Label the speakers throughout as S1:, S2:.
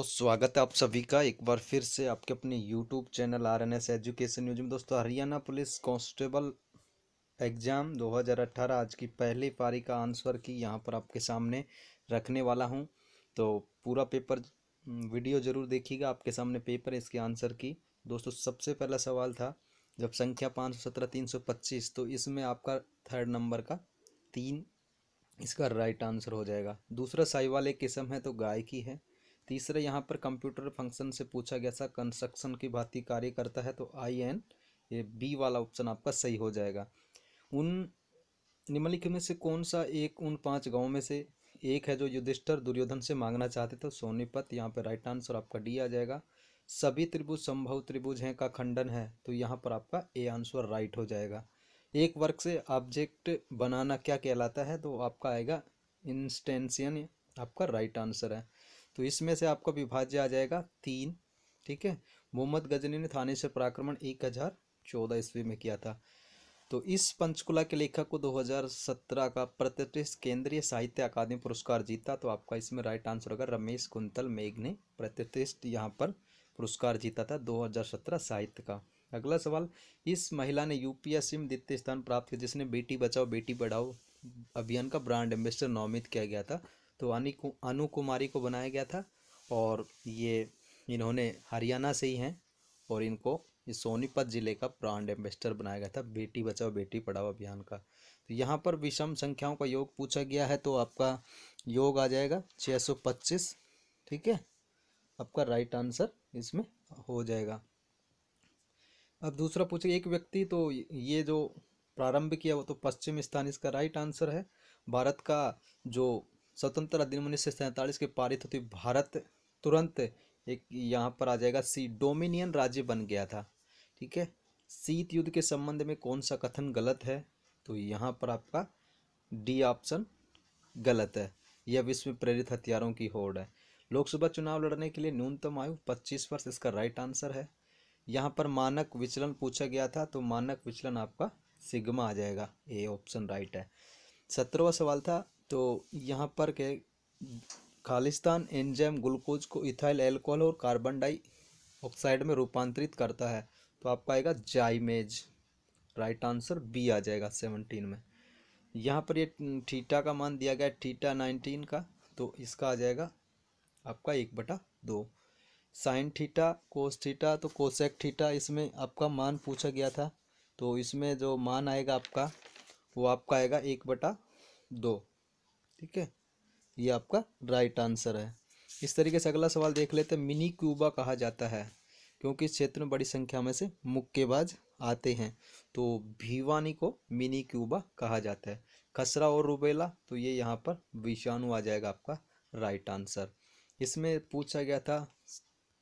S1: स्वागत है आप सभी का एक बार फिर से आपके अपने YouTube channel RNS education news में। दोस्तों, हरियाणा पुलिस कांस्टेबल एग्ज़ाम 2018 आज की पहली पारी का आंसर की यहाँ पर आपके सामने रखने वाला हूँ। तो पूरा पेपर वीडियो ज़रूर देखिएगा। आपके सामने पेपर है इसके आंसर की। दोस्तों, सबसे पहला सवाल था जब संख्या 517 325, तो इसमें आपका थर्ड नंबर का 3 इसका राइट आंसर हो जाएगा। दूसरा, साहिवाल एक किस्म है तो गाय की है। तीसरा, यहाँ पर कंप्यूटर फंक्शन से पूछा गया था कंस्ट्रक्शन की भांति कार्य करता है तो IN, ये बी वाला ऑप्शन आपका सही हो जाएगा। उन निम्नलिखित में से कौन सा एक उन 5 गांवों में से एक है जो युधिष्ठिर दुर्योधन से मांगना चाहते थे? सोनीपत, यहाँ पर राइट आंसर आपका डी आ जाएगा। सभी त्रिभुज संभव त्रिभुज हैं का खंडन है तो यहाँ पर आपका ए आंसर राइट हो जाएगा। एक वर्ग से ऑब्जेक्ट बनाना क्या कहलाता है? तो आपका आएगा इंस्टेंशियन, आपका राइट आंसर है। तो इसमें से आपका विभाज्य आ जाएगा 3। ठीक है। मोहम्मद गजनी ने थाने से पराक्रमण 1014 ईस्वी में किया था। तो इस पंचकुला के लेखक को 2017 का प्रतिष्ठित केंद्रीय साहित्य अकादमी पुरस्कार जीता। तो आपका इसमें राइट आंसर होगा रमेश कुंतल मेघ ने प्रतिष्ठित यहाँ पर पुरस्कार जीता था 2017 साहित्य का। अगला सवाल, इस महिला ने UPSC में द्वितीय स्थान प्राप्त किया जिसने बेटी बचाओ बेटी पढ़ाओ अभियान का ब्रांड एम्बेसडर नामित किया गया था। तो अनु कुमारी को बनाया गया था और ये इन्होंने हरियाणा से ही हैं और इनको इस सोनीपत जिले का ब्रांड एम्बेसडर बनाया गया था बेटी बचाओ बेटी पढ़ाओ अभियान का। तो यहाँ पर विषम संख्याओं का योग पूछा गया है तो आपका योग आ जाएगा 625। ठीक है, आपका राइट आंसर इसमें हो जाएगा। अब दूसरा पूछे एक व्यक्ति, तो ये जो प्रारंभ किया वो तो पश्चिम स्थान इसका राइट आंसर है। भारत का जो स्वतंत्र अधिनियम 1947 के पारित होते भारत तुरंत एक यहाँ पर आ जाएगा सी, डोमिनियन राज्य बन गया था। ठीक है। शीत युद्ध के संबंध में कौन सा कथन गलत है? तो यहाँ पर आपका डी ऑप्शन गलत है। यह विश्व में प्रेरित हथियारों की होड़ है। लोकसभा चुनाव लड़ने के लिए न्यूनतम आयु 25 वर्ष इसका राइट आंसर है। यहाँ पर मानक विचलन पूछा गया था तो मानक विचलन आपका सिग्मा आ जाएगा, ए ऑप्शन राइट है। 17वां सवाल था तो यहाँ पर के खालिस्तान एंजाइम ग्लूकोज को इथाइल एल्कोहल और कार्बन डाइऑक्साइड में रूपांतरित करता है तो आपका आएगा जाइमेज, राइट आंसर बी आ जाएगा 17 में। यहाँ पर ये थीटा का मान दिया गया थीटा 19 का तो इसका आ जाएगा आपका 1/2। साइन थीटा कोस थीटा तो कोसेक थीटा इसमें आपका मान पूछा गया था तो इसमें जो मान आएगा आपका वो आपका आएगा 1/2। ठीक है, ये आपका राइट आंसर है। इस तरीके से अगला सवाल देख लेते हैं। मिनी क्यूबा कहा जाता है क्योंकि इस क्षेत्र में बड़ी संख्या में से मुक्केबाज आते हैं तो भिवानी को मिनी क्यूबा कहा जाता है। खसरा और रूबेला तो ये यहाँ पर विषाणु आ जाएगा आपका राइट आंसर। इसमें पूछा गया था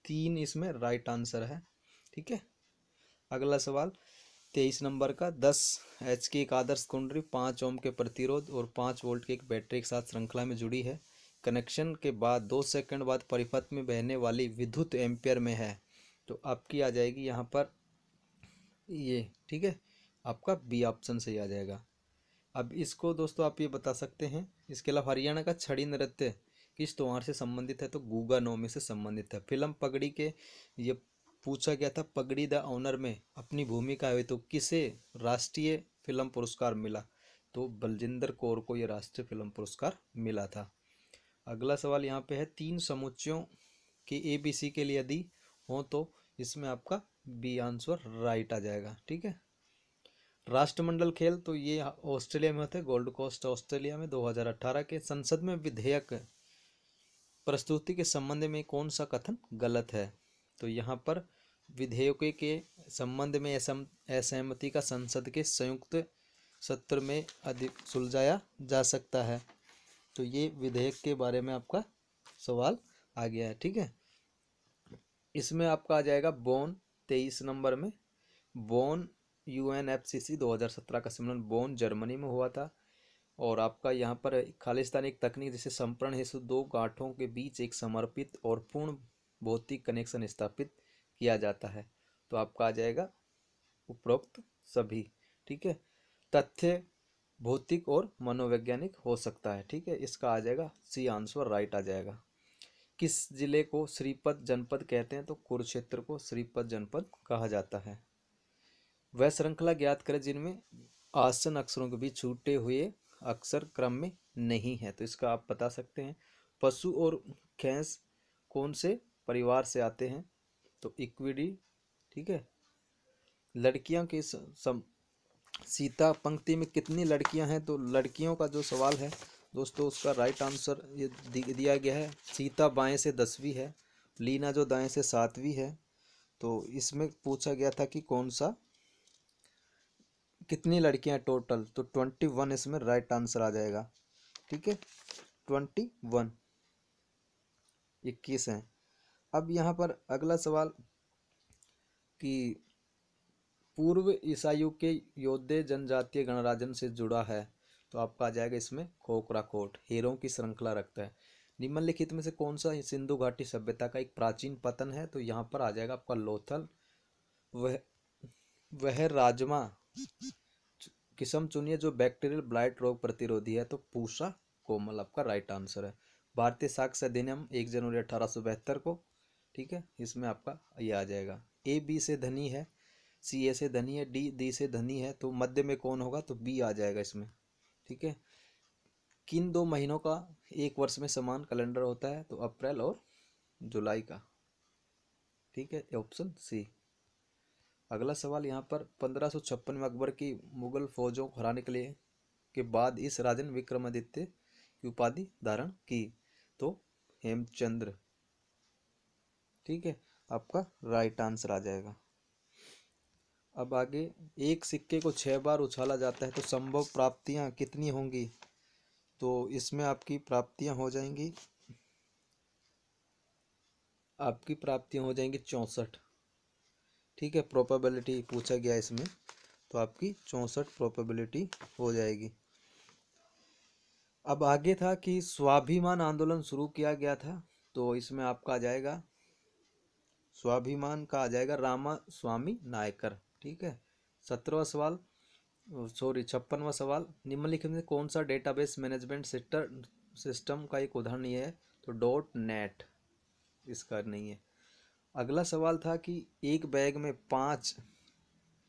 S1: 3, इसमें राइट आंसर है। ठीक है। अगला सवाल 23 नंबर का 10H की एक आदर्श कुंडली 5 ओम के प्रतिरोध और 5 वोल्ट की एक बैटरी के साथ श्रृंखला में जुड़ी है। कनेक्शन के बाद 2 सेकंड बाद परिपथ में बहने वाली विद्युत एम्पियर में है तो आपकी आ जाएगी यहाँ पर ये। ठीक है, आपका बी ऑप्शन सही आ जाएगा। अब इसको दोस्तों आप ये बता सकते हैं। इसके अलावा हरियाणा का छड़ी नृत्य किस त्योहार से संबंधित है? तो गुगा नवमी से संबंधित है। फिल्म पगड़ी के ये पूछा गया था पगड़ी द ऑनर में अपनी भूमिका है तो किसे राष्ट्रीय फिल्म पुरस्कार मिला? तो बलजिंदर कौर को ये राष्ट्रीय फिल्म पुरस्कार मिला था। अगला सवाल यहाँ पे है 3 समुच्चयों के ABC के लिए यदि हो तो इसमें आपका बी आंसर राइट आ जाएगा। ठीक है। राष्ट्रमंडल खेल तो ये ऑस्ट्रेलिया में होते हैं, गोल्ड कोस्ट ऑस्ट्रेलिया में। 2018 के संसद में विधेयक प्रस्तुति के संबंध में कौन सा कथन गलत है? तो यहाँ पर विधेयकों के संबंध में असहमति का संसद के संयुक्त सत्र में अधिक सुलझाया जा सकता है तो ये विधेयक के बारे में आपका सवाल आ गया है। ठीक है। इसमें आपका आ जाएगा बोन 23 नंबर में। बोन UNFCCC 2017 का सम्मेलन बोन जर्मनी में हुआ था और आपका यहाँ पर खालिस्तान एक तकनीक जिसे संपर्ण हेतु 2 गांठों के बीच एक समर्पित और पूर्ण भौतिक कनेक्शन स्थापित किया जाता है तो आपका आ जाएगा उपरोक्त सभी। ठीक है। तथ्य भौतिक और मनोवैज्ञानिक हो सकता है। ठीक है, इसका आ जाएगा सी आंसर राइट आ जाएगा। किस जिले को श्रीपत जनपद कहते हैं? तो कुरुक्षेत्र को श्रीपत जनपद कहा जाता है। वह श्रृंखला ज्ञात करें जिनमें आसन अक्षरों के बीच छूटे हुए अक्षर क्रम में नहीं है। तो इसका आप बता सकते हैं। पशु और भैंस कौन से परिवार से आते हैं? तो इक्विडी। ठीक है। लड़कियों के सीता पंक्ति में कितनी लड़कियां हैं? तो लड़कियों का जो सवाल है दोस्तों, उसका राइट आंसर ये दिया गया है। सीता बाएं से 10वीं है, लीना जो दाएं से 7वीं है। तो इसमें पूछा गया था कि कौन सा कितनी लड़कियां टोटल, तो 21 इसमें राइट आंसर आ जाएगा। ठीक है, 21, 21 है। अब यहाँ पर अगला सवाल कि पूर्व ईसाइयों के योद्धे जनजातीय गणराज्य से जुड़ा है। तो आपका आ जाएगा इसमें खोखरा कोट, हीरों की श्रृंखला रखता है। निम्नलिखित में से कौन सा सिंधु घाटी सभ्यता का एक प्राचीन पतन है? तो यहाँ पर आ जाएगा आपका लोथल। वह राजमा किस्म चुनिए जो बैक्टीरियल ब्लाइट रोग प्रतिरोधी है। तो पूषा कोमल आपका राइट आंसर है। भारतीय साक्ष्य अधिनियम 1 जनवरी 1872 को। ठीक है, इसमें आपका ये आ जाएगा। ए बी से धनी है, सी ए से धनी है, डी डी से धनी है। तो मध्य में कौन होगा? तो बी आ जाएगा इसमें। ठीक है। किन 2 महीनों का एक वर्ष में समान कैलेंडर होता है? तो अप्रैल और जुलाई का। ठीक है, ऑप्शन सी। अगला सवाल यहाँ पर 1556 में अकबर की मुगल फौजों को हराने के बाद इस राजन विक्रमादित्य की उपाधि धारण की? तो हेमचंद्र। ठीक है, आपका राइट आंसर आ जाएगा। अब आगे, एक सिक्के को 6 बार उछाला जाता है तो संभव प्राप्तियां कितनी होंगी? तो इसमें आपकी प्राप्तियां हो जाएंगी 64। ठीक है, प्रोबेबिलिटी पूछा गया इसमें, तो आपकी 64 प्रोबेबिलिटी हो जाएगी। अब आगे था कि स्वाभिमान आंदोलन शुरू किया गया था। तो इसमें आपका आ जाएगा स्वाभिमान का आ जाएगा रामा स्वामी नायकर। ठीक है। 56वां सवाल, निम्नलिखित में कौन सा डेटाबेस मैनेजमेंट सिस्टम का एक उदाहरण ये है? तो .NET इसका नहीं है। अगला सवाल था कि एक बैग में 5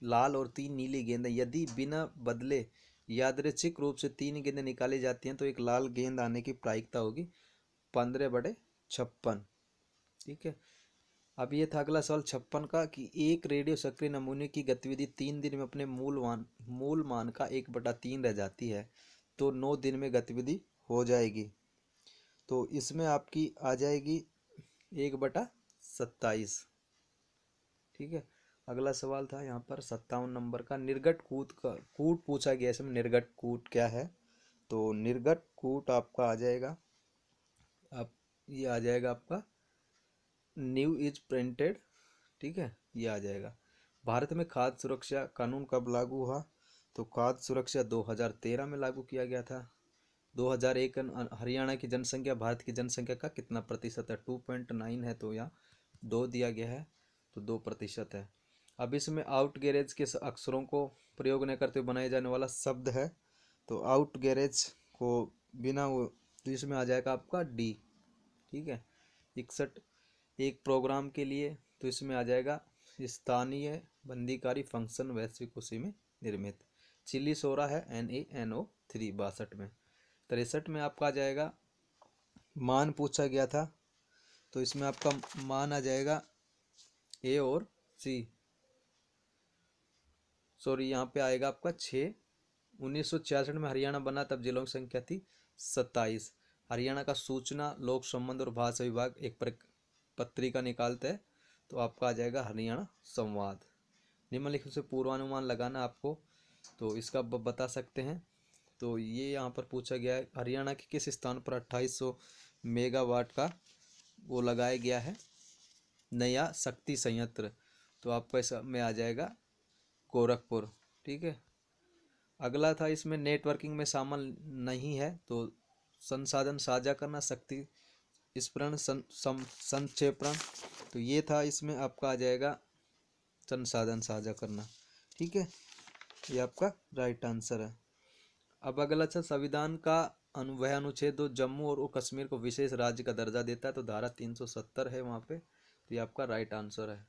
S1: लाल और 3 नीली गेंदें यदि बिना बदले यादृच्छिक रूप से 3 गेंदें निकाली जाती हैं तो एक लाल गेंद आने की प्रायिकता होगी 15/56। ठीक है। अब ये था अगला सवाल 56 का कि एक रेडियो सक्रिय नमूने की गतिविधि 3 दिन में अपने मूल मान का 1/3 रह जाती है तो 9 दिन में गतिविधि हो जाएगी। तो इसमें आपकी आ जाएगी 1/27। ठीक है। अगला सवाल था यहाँ पर 57 नंबर का, निर्गत कूट पूछा गया इसमें। निर्गत कूट क्या है? तो निर्गत कूट आपका आ जाएगा, ये आ जाएगा आपका न्यू इज प्रिंटेड। ठीक है, ये आ जाएगा। भारत में खाद्य सुरक्षा कानून कब लागू हुआ? तो खाद्य सुरक्षा 2013 में लागू किया गया था। 2001 हरियाणा की जनसंख्या भारत की जनसंख्या का कितना प्रतिशत है? 2.9 है, तो यहाँ 2 दिया गया है, तो 2% है। अब इसमें आउट गैरेज के अक्षरों को प्रयोग न करते हुए बनाए जाने वाला शब्द है। तो आउट गैरेज को बिना तो इसमें आ जाएगा आपका डी। ठीक है। 61 एक प्रोग्राम के लिए, तो इसमें आ जाएगा स्थानीय बंदीकारी फंक्शन वैश्विक उसी में निर्मित। चिली सोरा है NaNO3 62 में। 63 में आपका आ जाएगा मान पूछा गया था। तो इसमें आपका मान आ जाएगा ए और सी, सॉरी यहाँ पे आएगा आपका 6। 1966 में हरियाणा बना तब जिलों की संख्या थी 27। हरियाणा का सूचना लोक संबंध और भाषा विभाग एक पत्रिका निकालता है, तो आपका आ जाएगा हरियाणा संवाद। निम्नलिखित से पूर्वानुमान लगाना आपको, तो इसका बता सकते हैं। तो ये यहाँ पर पूछा गया है हरियाणा के किस स्थान पर 2800 मेगावाट का वो लगाया गया है नया शक्ति संयंत्र? तो आपका इसमें आ जाएगा गोरखपुर। ठीक है। अगला था इसमें नेटवर्किंग में शामिल नहीं है, तो संसाधन साझा करना, शक्ति स्परण, संक्षेपण। तो ये था, इसमें आपका आ जाएगा संसाधन साझा करना। ठीक है, ये आपका राइट आंसर है। अब अगला था संविधान का वह अनुच्छेद जो जम्मू और कश्मीर को विशेष राज्य का दर्जा देता है, तो धारा 370 है वहाँ पे। तो ये आपका राइट आंसर है।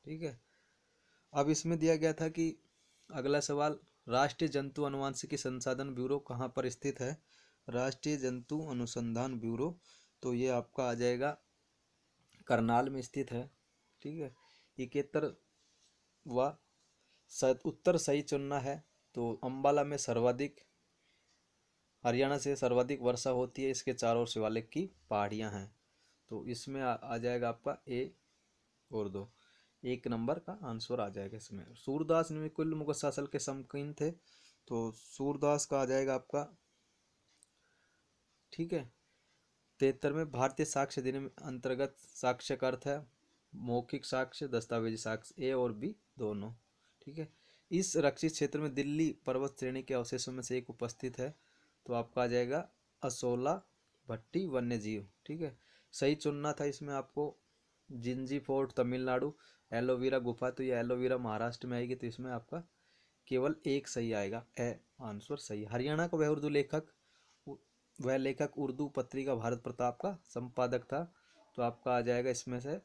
S1: ठीक है। अब इसमें दिया गया था कि अगला सवाल, राष्ट्रीय जंतु अनुवांशिकी संसाधन ब्यूरो कहाँ पर स्थित है? राष्ट्रीय जंतु अनुसंधान ब्यूरो, तो ये आपका आ जाएगा करनाल में स्थित है। ठीक है। 71 व उत्तर सही चुनना है। तो अंबाला में सर्वाधिक, हरियाणा से सर्वाधिक वर्षा होती है, इसके चारों ओर शिवालिक की पहाड़ियाँ हैं। तो इसमें आ जाएगा आपका ए और 2, 1 नंबर का आंसर आ जाएगा इसमें। सूरदास निकुल मुगल शासक के समकालीन थे, तो सूरदास का आ जाएगा आपका। ठीक है। 73 में भारतीय साक्ष्य अधिनियम अंतर्गत साक्ष्य का अर्थ है मौखिक साक्ष्य, दस्तावेजी साक्ष्य, ए और बी दोनों। ठीक है। इस रक्षित क्षेत्र में दिल्ली पर्वत श्रेणी के अवशेषों में से एक उपस्थित है, तो आपका आ जाएगा असोला भट्टी वन्य जीव। ठीक है। सही चुनना था इसमें आपको जिंजी फोर्ट तमिलनाडु, एलोवेरा गुफा, तो ये एलोवेरा महाराष्ट्र में आएगी, तो इसमें आपका केवल एक सही आएगा, ए आंसर सही। हरियाणा का वह लेखक उर्दू पत्रिका भारत प्रताप का संपादक था, तो आपका आ जाएगा इसमें से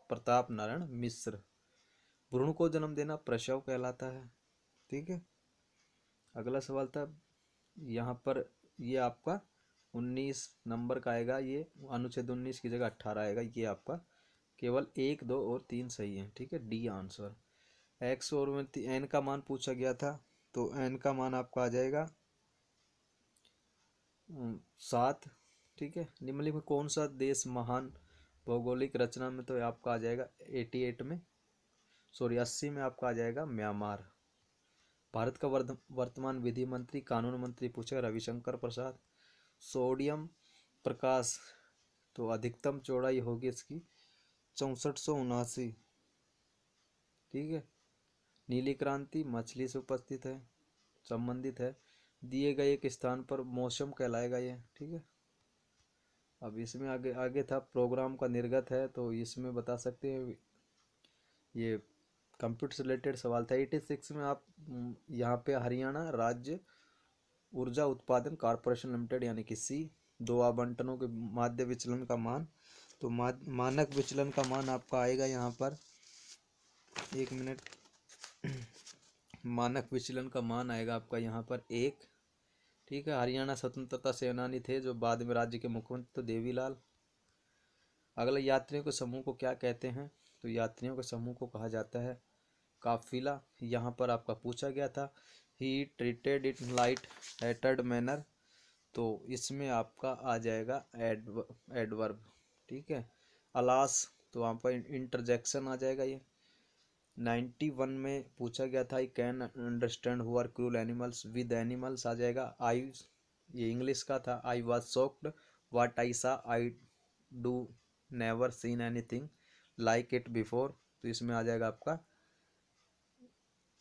S1: प्रताप नारायण मिश्र। भ्रूण को जन्म देना प्रसव कहलाता है। ठीक है। अगला सवाल था यहाँ पर, ये आपका 19 नंबर का आएगा, ये अनुच्छेद 19 की जगह 18 आएगा। ये आपका केवल 1, 2 और 3 सही है। ठीक है, डी आंसर। एक्स और में एन का मान पूछा गया था, तो एन का मान आपका आ जाएगा 7। ठीक है। निम्नलिखित में कौन सा देश महान भौगोलिक रचना में, तो आपका आ जाएगा 88 में, सॉरी 80 में आपका आ जाएगा म्यांमार। भारत का वर्तमान विधि मंत्री, कानून मंत्री पूछा रविशंकर प्रसाद। सोडियम प्रकाश, तो अधिकतम चौड़ाई होगी इसकी 6479। ठीक है। नीली क्रांति मछली से उपस्थित है, संबंधित है। दिए गए एक स्थान पर मौसम कहलाएगा ये। ठीक है। अब इसमें आगे आगे था प्रोग्राम का निर्गत है, तो इसमें बता सकते हैं ये कंप्यूटर से रिलेटेड सवाल था। 86 में आप यहाँ पे हरियाणा राज्य ऊर्जा उत्पादन कॉरपोरेशन लिमिटेड यानी कि सी, 2 आवंटनों के माध्य विचलन का मान, तो मानक विचलन का मान आपका आएगा यहाँ पर, 1 मिनट, मानक विचलन का मान आएगा आपका यहाँ पर 1। ठीक है। हरियाणा स्वतंत्रता सेनानी थे जो बाद में राज्य के मुख्यमंत्री, तो देवीलाल। अगला, यात्रियों के समूह को क्या कहते हैं? तो यात्रियों के समूह को कहा जाता है काफिला। यहाँ पर आपका पूछा गया था he treated it light hated manner, तो इसमें आपका आ जाएगा एडवर्ब। ठीक है। अलास, तो वहाँ पर इंटरजेक्शन आ जाएगा ये। 91 में पूछा गया था I can understand who are cruel animals with animals, आ जाएगा आई, ये इंग्लिश का था। आई वॉज शॉक्ड वाट आई सा, I do never seen anything like it before, तो इसमें आ जाएगा आपका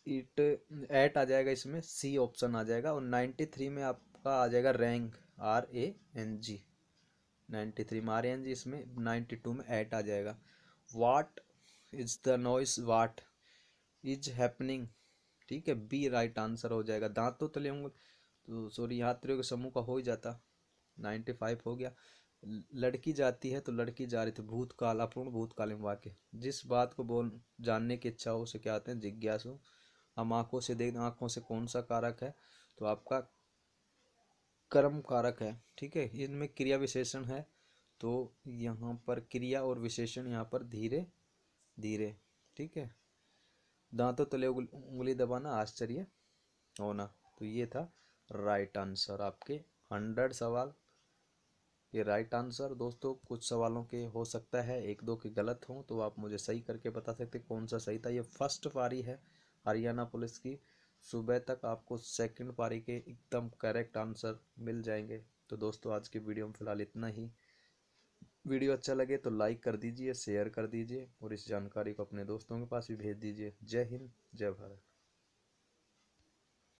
S1: इट, एट आ जाएगा, इसमें सी ऑप्शन आ जाएगा। और 93 में आपका आ जाएगा रैंक, RANG, 93 में RANG, इसमें 92 में एट आ जाएगा। What is the noise, what is happening. ठीक है, बी राइट आंसर हो जाएगा। दांतों तले उंगल, तो सॉरी यात्रियों के समूह का हो ही जाता, 95 हो गया। लड़की जाती है तो लड़की जा रही थी, भूतकाल, अपूर्ण भूतकालीन वाक्य। जिस बात को जानने की इच्छा हो उसे क्या कहते हैं? जिज्ञासु। हम आंखों से देख, आंखों से कौन सा कारक है? तो आपका कर्म कारक है। ठीक है। इनमें क्रिया विशेषण है, तो यहाँ पर क्रिया और विशेषण यहाँ पर धीरे धीरे। ठीक है। दांतों तले उंगली दबाना, आश्चर्य होना, तो ये था राइट आंसर आपके 100 सवाल। ये राइट आंसर दोस्तों, कुछ सवालों के हो सकता है 1-2 के गलत हों, तो आप मुझे सही करके बता सकते कौन सा सही था। ये फर्स्ट पारी है हरियाणा पुलिस की, सुबह तक आपको सेकंड पारी के एकदम करेक्ट आंसर मिल जाएंगे। तो दोस्तों आज की वीडियो में फ़िलहाल इतना ही। वीडियो अच्छा लगे तो लाइक कर दीजिए, शेयर कर दीजिए और इस जानकारी को अपने दोस्तों के पास भी भेज दीजिए। जय हिंद, जय भारत।